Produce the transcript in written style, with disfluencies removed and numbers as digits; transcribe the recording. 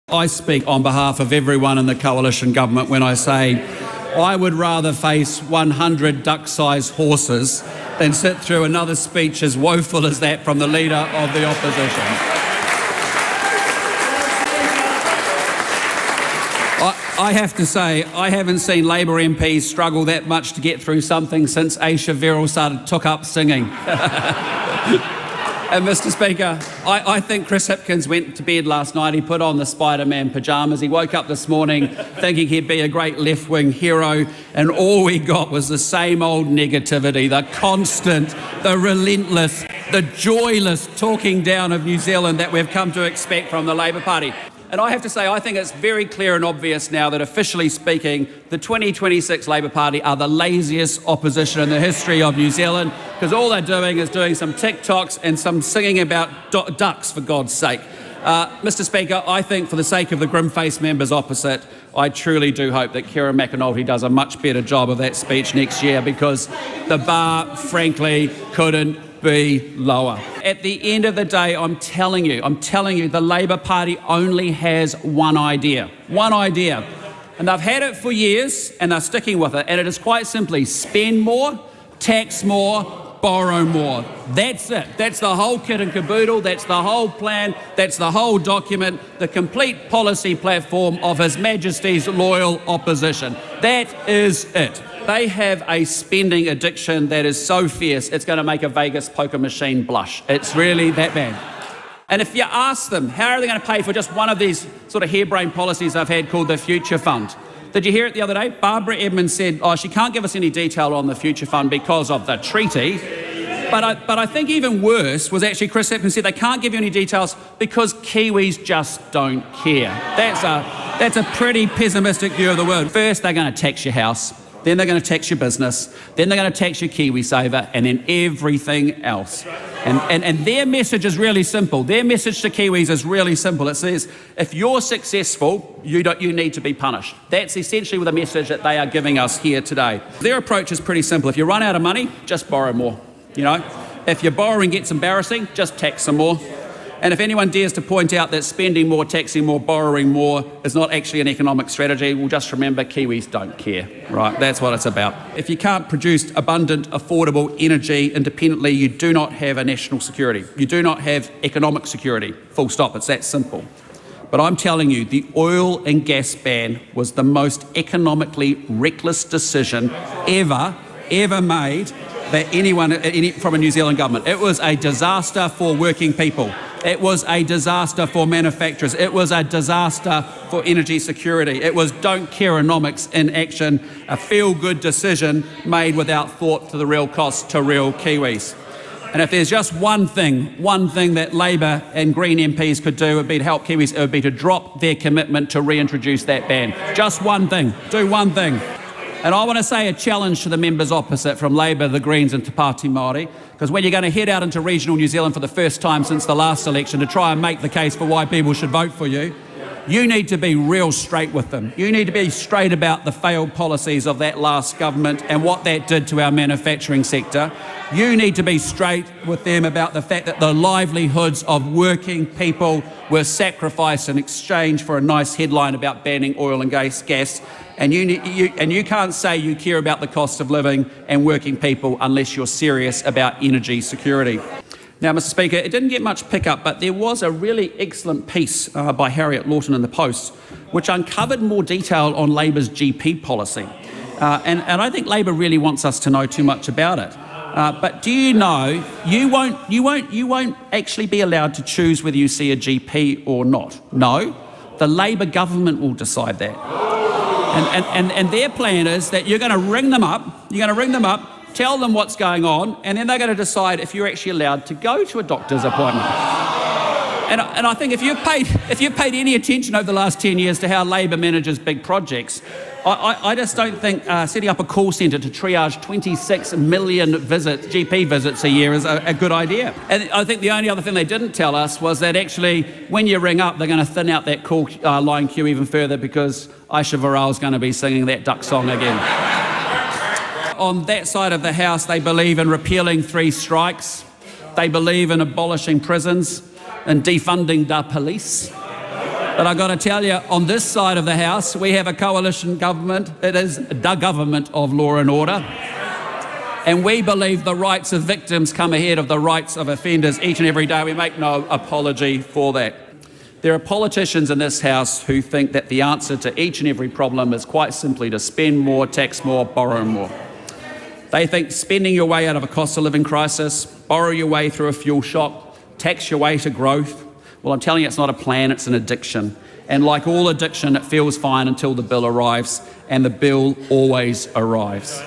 I speak on behalf of everyone in the coalition government when I say I would rather face 100 duck-sized horses than sit through another speech as woeful as that from the leader of the opposition. I have to say, I haven't seen Labour MPs struggle that much to get through something since Aisha Verrall took up singing. And Mr Speaker, I think Chris Hipkins went to bed last night, he put on the Spider-Man pyjamas, he woke up this morning thinking he'd be a great left-wing hero, and all we got was the same old negativity, the constant, the relentless, the joyless talking down of New Zealand that we've come to expect from the Labour Party. And I have to say, I think it's very clear and obvious now that, officially speaking, the 2026 Labour Party are the laziest opposition in the history of New Zealand, because all they're doing is doing some TikToks and some singing about ducks, for God's sake. Mr Speaker, I think for the sake of the grim-faced members opposite, I truly do hope that Kieran McAnulty does a much better job of that speech next year, because the bar, frankly, couldn't be lower. At the end of the day, I'm telling you, the Labour Party only has one idea. And they've had it for years and they're sticking with it. And it is quite simply spend more, tax more, borrow more. That's it. That's the whole kit and caboodle. That's the whole plan. That's the whole document, the complete policy platform of His Majesty's loyal opposition. That is it. They have a spending addiction that is so fierce, it's going to make a Vegas poker machine blush. It's really that bad. And if you ask them, how are they going to pay for just one of these sort of harebrained policies I've had called the Future Fund? Did you hear it the other day? Barbara Edmonds said, she can't give us any detail on the Future Fund because of the treaty. But I think even worse was actually Chris Septic said they can't give you any details because Kiwis just don't care. That's a pretty pessimistic view of the world. First, they're going to tax your house. Then they're going to tax your business, then they're going to tax your KiwiSaver, and then everything else. And their message is really simple. Their message to Kiwis is really simple. It says, if you're successful, you need to be punished. That's essentially the message that they are giving us here today. Their approach is pretty simple. If you run out of money, just borrow more. If your borrowing gets embarrassing, just tax some more. And if anyone dares to point out that spending more, taxing more, borrowing more is not actually an economic strategy, well, just remember Kiwis don't care, right? That's what it's about. If you can't produce abundant, affordable energy independently, you do not have a national security. You do not have economic security, full stop. It's that simple. But I'm telling you, the oil and gas ban was the most economically reckless decision ever made that anyone from a New Zealand government. It was a disaster for working people. It was a disaster for manufacturers. It was a disaster for energy security. It was don't care-onomics in action, a feel-good decision made without thought to the real cost to real Kiwis. And if there's just one thing that Labour and Green MPs could do, it would be to help Kiwis, it would be to drop their commitment to reintroduce that ban. Just one thing. Do one thing. And I want to say a challenge to the members opposite from Labour, the Greens and Te Pāti Māori, because when you're going to head out into regional New Zealand for the first time since the last election to try and make the case for why people should vote for you, you need to be real straight with them. You need to be straight about the failed policies of that last government and what that did to our manufacturing sector. You need to be straight with them about the fact that the livelihoods of working people were sacrificed in exchange for a nice headline about banning oil and gas. And you can't say you care about the cost of living and working people unless you're serious about energy security. Now, Mr Speaker, it didn't get much pickup, but there was a really excellent piece by Harriet Lawton in the Post, which uncovered more detail on Labour's GP policy. And I think Labour really wants us to know too much about it. But do you know, you won't actually be allowed to choose whether you see a GP or not. No, the Labour government will decide that. And their plan is that you're going to ring them up, tell them what's going on, and then they're going to decide if you're actually allowed to go to a doctor's appointment. And I think if you've paid any attention over the last 10 years to how Labour manages big projects, I just don't think setting up a call centre to triage 26 million GP visits a year is a good idea. And I think the only other thing they didn't tell us was that actually when you ring up, they're going to thin out that call line queue even further because Aisha Verrall's going to be singing that duck song again. On that side of the House, they believe in repealing 3 strikes. They believe in abolishing prisons and defunding the police. But I've got to tell you, on this side of the House, we have a coalition government. It is the government of law and order. And we believe the rights of victims come ahead of the rights of offenders each and every day. We make no apology for that. There are politicians in this House who think that the answer to each and every problem is quite simply to spend more, tax more, borrow more. They think spending your way out of a cost of living crisis, borrow your way through a fuel shock, tax your way to growth. Well, I'm telling you, it's not a plan, it's an addiction. And like all addiction, it feels fine until the bill arrives, and the bill always arrives.